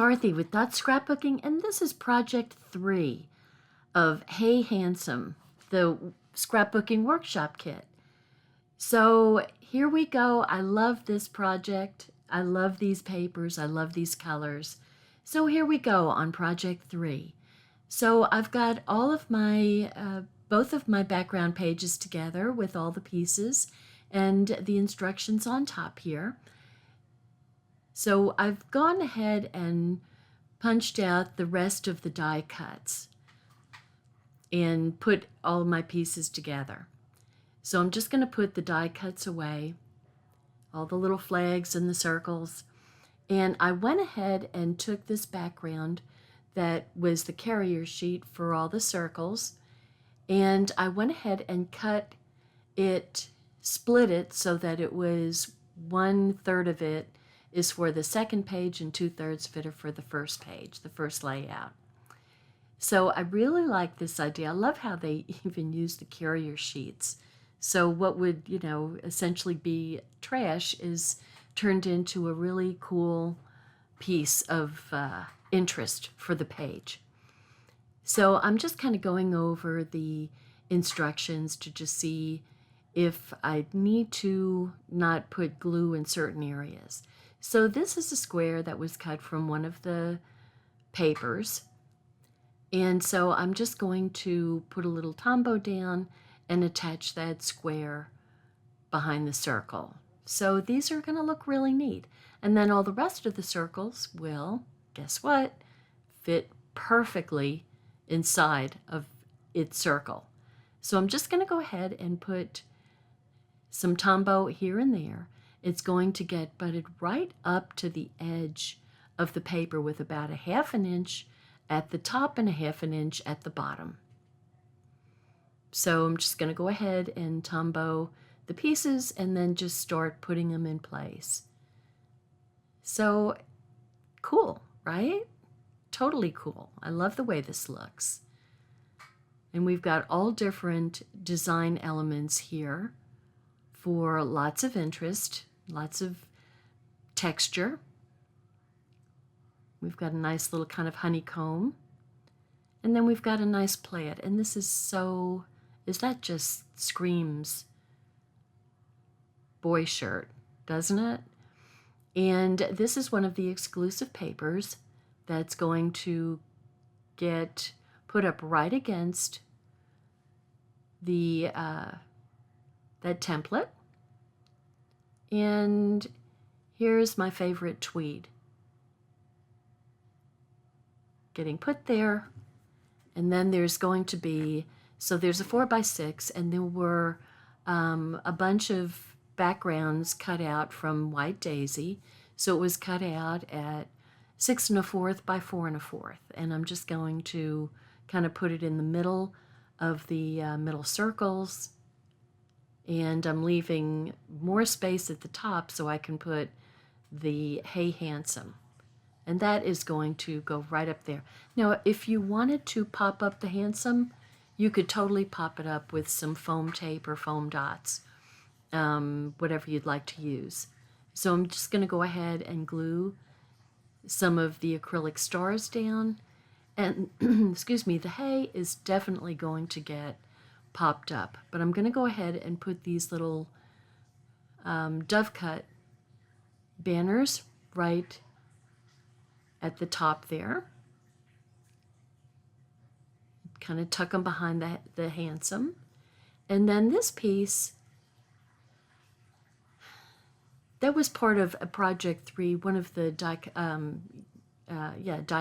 Dorothy with Dot Scrapbooking, and this is project 3 of Hey Handsome, the scrapbooking workshop kit. So here we go. I love this project. I love these papers. I love these colors. So here we go on project 3. So I've got all of my, both of my background pages together with all the pieces and the instructions on top here. So I've gone ahead and punched out the rest of the die cuts and put all my pieces together. So I'm just going to put the die cuts away, all the little flags and the circles. And I went ahead and took this background that was the carrier sheet for all the circles, and I went ahead and cut it, split it so that it was 1/3 of it is for the second page and 2/3 of it are for the first page, the first layout. So I really like this idea. I love how they even use the carrier sheets. So what would, essentially be trash is turned into a really cool piece of interest for the page. So I'm just kind of going over the instructions to just see if I need to not put glue in certain areas. So this is a square that was cut from one of the papers. And so I'm just going to put a little Tombow down and attach that square behind the circle. So these are going to look really neat. And then all the rest of the circles will, guess what, fit perfectly inside of its circle. So I'm just going to go ahead and put some Tombow here and there. It's going to get butted right up to the edge of the paper with about 1/2 inch at the top and 1/2 inch at the bottom. So I'm just going to go ahead and Tombow the pieces and then just start putting them in place. So cool, right? Totally cool. I love the way this looks. And we've got all different design elements here for lots of interest, lots of texture. We've got a nice little kind of honeycomb. And then we've got a nice plaid. And this is so, that just screams boy shirt, doesn't it? And this is one of the exclusive papers that's going to get put up right against the that template. And here's my favorite tweed getting put there. And then there's going to be, so there's a 4x6, and there were a bunch of backgrounds cut out from White Daisy. So it was cut out at 6 1/4 by 4 1/4. And I'm just going to kind of put it in the middle of the middle circles. And I'm leaving more space at the top so I can put the Hey Handsome. And that is going to go right up there. Now, if you wanted to pop up the Handsome, you could totally pop it up with some foam tape or foam dots, whatever you'd like to use. So I'm just going to go ahead and glue some of the acrylic stars down. And, excuse me, the hay is definitely going to get popped up. But I'm going to go ahead and put these little dove cut banners right at the top there. Kind of tuck them behind the Handsome. And then this piece, that was part of a project 3, one of the die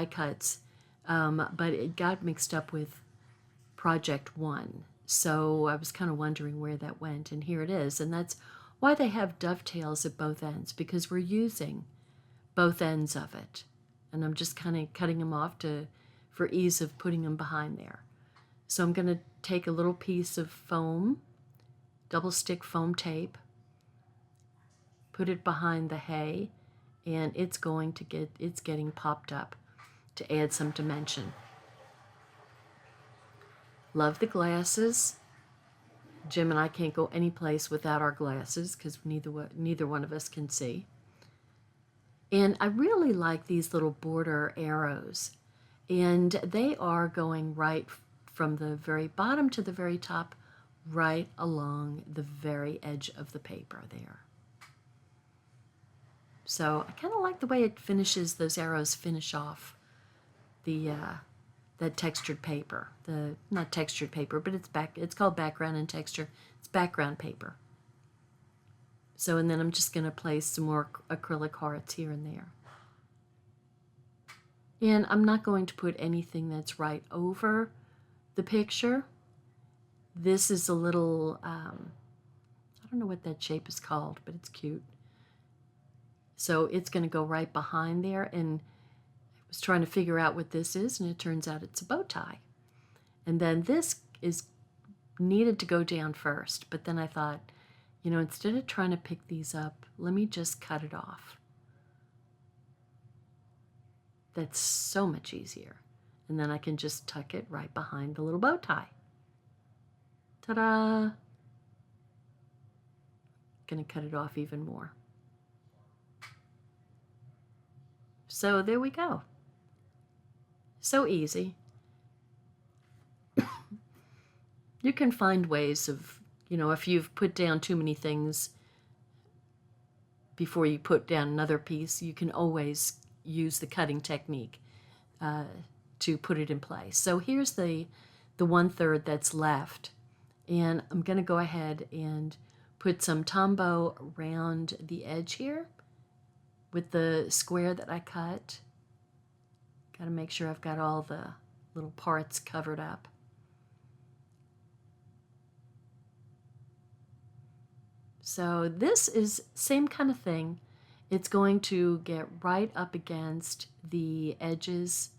cuts, but it got mixed up with project 1. So I was kind of wondering where that went, and here it is. And that's why they have dovetails at both ends, because we're using both ends of it. And I'm just kind of cutting them off for ease of putting them behind there. So I'm going to take a little piece of foam, double stick foam tape, put it behind the hay, and it's getting popped up to add some dimension. Love the glasses. Jim and I can't go any place without our glasses because neither one of us can see. And I really like these little border arrows. And they are going right from the very bottom to the very top, right along the very edge of the paper there. So I kind of like the way it finishes, those arrows finish off the that textured paper. The not textured paper, but it's called background and texture. It's background paper. So, and then I'm just going to place some more acrylic hearts here and there. And I'm not going to put anything that's right over the picture. This is a little, I don't know what that shape is called, but it's cute. So it's going to go right behind there, and I was trying to figure out what this is, and it turns out it's a bow tie. And then this is needed to go down first, but then I thought, you know, instead of trying to pick these up, let me just cut it off. That's so much easier. And then I can just tuck it right behind the little bow tie. Ta-da! Gonna cut it off even more. So there we go. So easy. You can find ways of, you know, if you've put down too many things before you put down another piece, you can always use the cutting technique to put it in place. So here's the 1/3 that's left. And I'm going to go ahead and put some Tombow around the edge here with the square that I cut. Got to make sure I've got all the little parts covered up. So this is same kind of thing. It's going to get right up against the edges,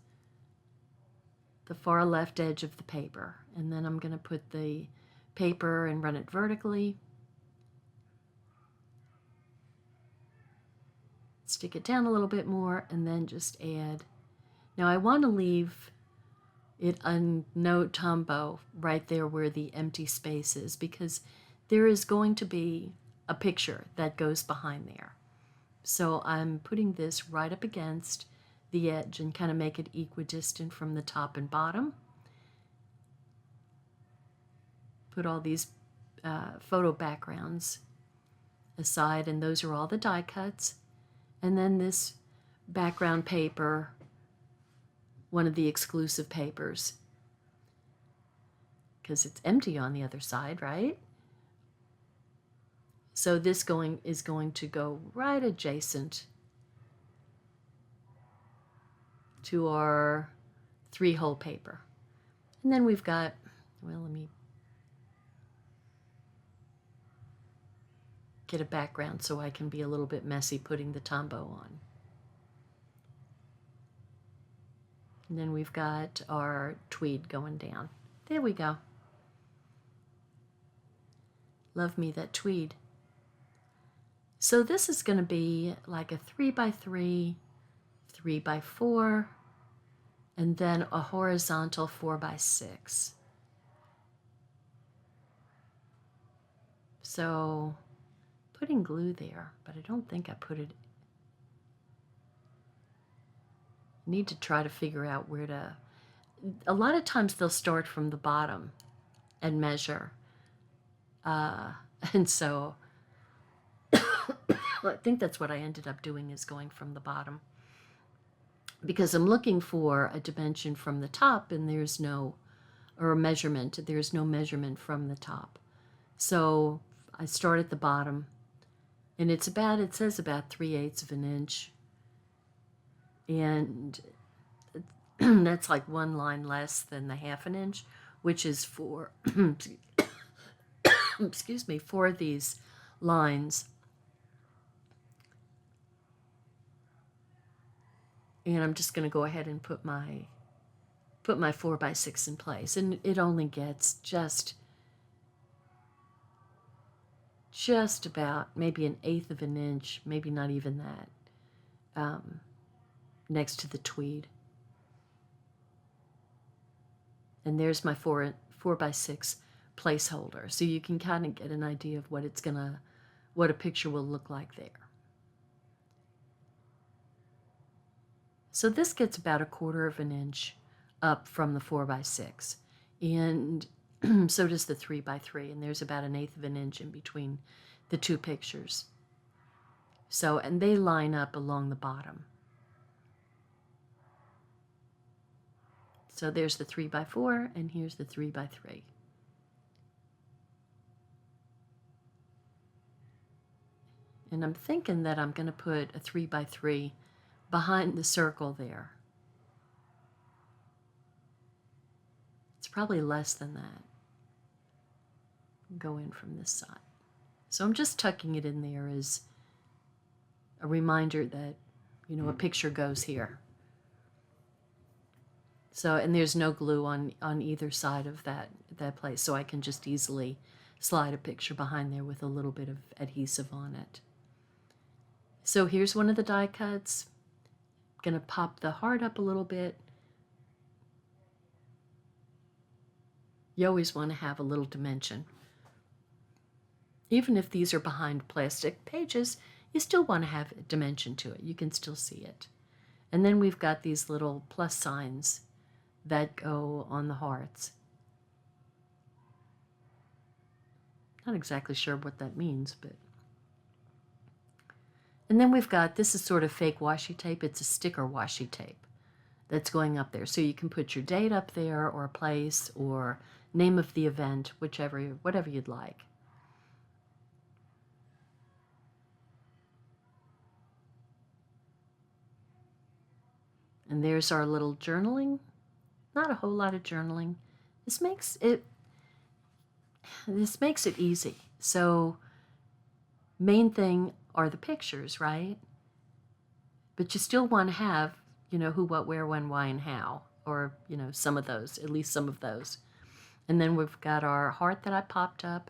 the far left edge of the paper. And then I'm going to put the paper and run it vertically. Stick it down a little bit more and then just add. Now I want to leave it no Tombow right there where the empty space is, because there is going to be a picture that goes behind there. So I'm putting this right up against the edge and kind of make it equidistant from the top and bottom. Put all these photo backgrounds aside, and those are all the die cuts. And then this background paper, one of the exclusive papers, because it's empty on the other side, right? So this is going to go right adjacent to our 3-hole paper. And then we've got, well, let me get a background so I can be a little bit messy putting the Tombow on. And then we've got our tweed going down. There we go. Love me that tweed. So this is going to be like a 3x3, 3x4, and then a horizontal 4x6. So putting glue there, but I don't think I put it. Need to try to figure out where to. A lot of times they'll start from the bottom and measure. And so I think that's what I ended up doing, is going from the bottom, because I'm looking for a dimension from the top and there's no, or a measurement, there's no measurement from the top. So I start at the bottom, and it says about 3/8 of an inch. And that's like one line less than the 1/2 inch, which is for, excuse me, 4 of these lines. And I'm just going to go ahead and put my 4x6 in place. And it only gets just about maybe 1/8 of an inch, maybe not even that, next to the tweed. And there's my 4x6 placeholder. So you can kind of get an idea of what a picture will look like there. So this gets about 1/4 of an inch up from the 4x6. And so does the 3x3. And there's about 1/8 of an inch in between the two pictures. So, and they line up along the bottom. So there's the 3x4 and here's the 3x3. And I'm thinking that I'm going to put a 3x3 behind the circle there. It's probably less than that. Go in from this side. So I'm just tucking it in there as a reminder that, you know, a picture goes here. So, and there's no glue on either side of that place, so I can just easily slide a picture behind there with a little bit of adhesive on it. So here's one of the die cuts. I'm going to pop the heart up a little bit. You always want to have a little dimension. Even if these are behind plastic pages, you still want to have a dimension to it. You can still see it. And then we've got these little plus signs that go on the hearts. Not exactly sure what that means, but... And then we've got, this is sort of fake washi tape. It's a sticker washi tape that's going up there. So you can put your date up there, or a place, or name of the event, whatever you'd like. And there's our little journaling. Not a whole lot of journaling. This makes it easy. So main thing are the pictures, right? But you still want to have, you know, who, what, where, when, why, and how, or, you know, some of those, at least some of those. And then we've got our heart that I popped up,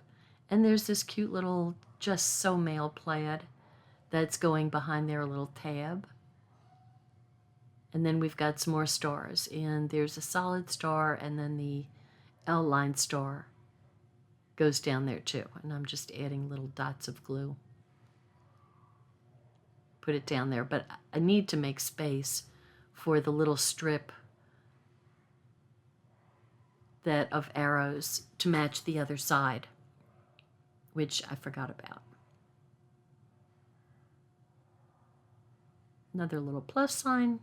and there's this cute little Just So Mail plaid that's going behind there, a little tab. And then we've got some more stars, and there's a solid star, and then the L-line star goes down there too. And I'm just adding little dots of glue. Put it down there, but I need to make space for the little strip of arrows to match the other side, which I forgot about. Another little plus sign.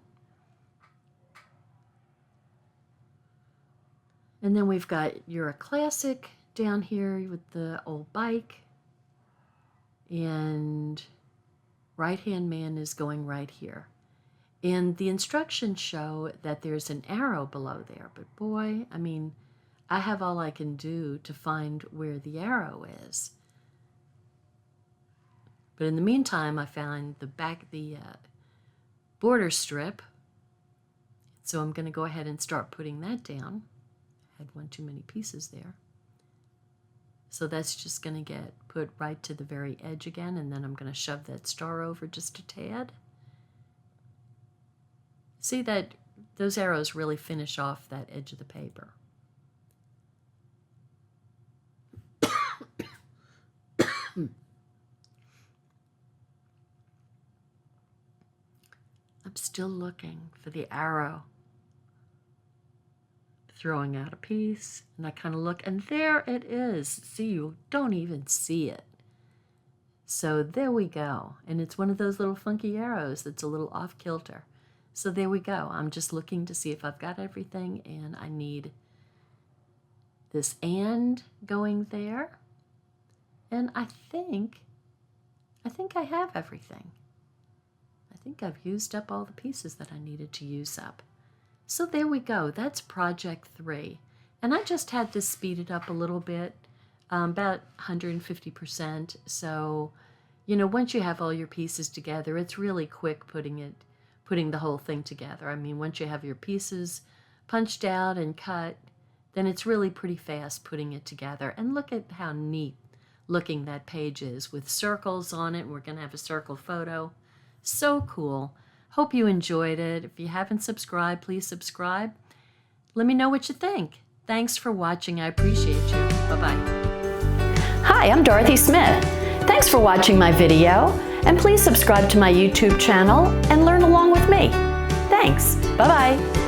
And then we've got You're a Classic down here with the old bike. And right-hand man is going right here. And the instructions show that there's an arrow below there. But boy, I mean, I have all I can do to find where the arrow is. But in the meantime, I found the border strip. So I'm going to go ahead and start putting that down. I had one too many pieces there. So that's just going to get put right to the very edge again, and then I'm going to shove that star over just a tad. See that those arrows really finish off that edge of the paper. I'm still looking for the arrow. Throwing out a piece, and I kind of look, and there it is. See, you don't even see it. So there we go. And it's one of those little funky arrows that's a little off kilter. So there we go. I'm just looking to see if I've got everything, and I need this and going there. And I think I have everything. I think I've used up all the pieces that I needed to use up. So there we go. That's project 3. And I just had to speed it up a little bit, about 150%. So, you know, once you have all your pieces together, it's really quick putting the whole thing together. I mean, once you have your pieces punched out and cut, then it's really pretty fast putting it together. And look at how neat looking that page is with circles on it. We're going to have a circle photo. So cool. Hope you enjoyed it. If you haven't subscribed, please subscribe. Let me know what you think. Thanks for watching. I appreciate you. Bye-bye. Hi, I'm Dorothy Smith. Thanks for watching my video, and please subscribe to my YouTube channel and learn along with me. Thanks. Bye-bye.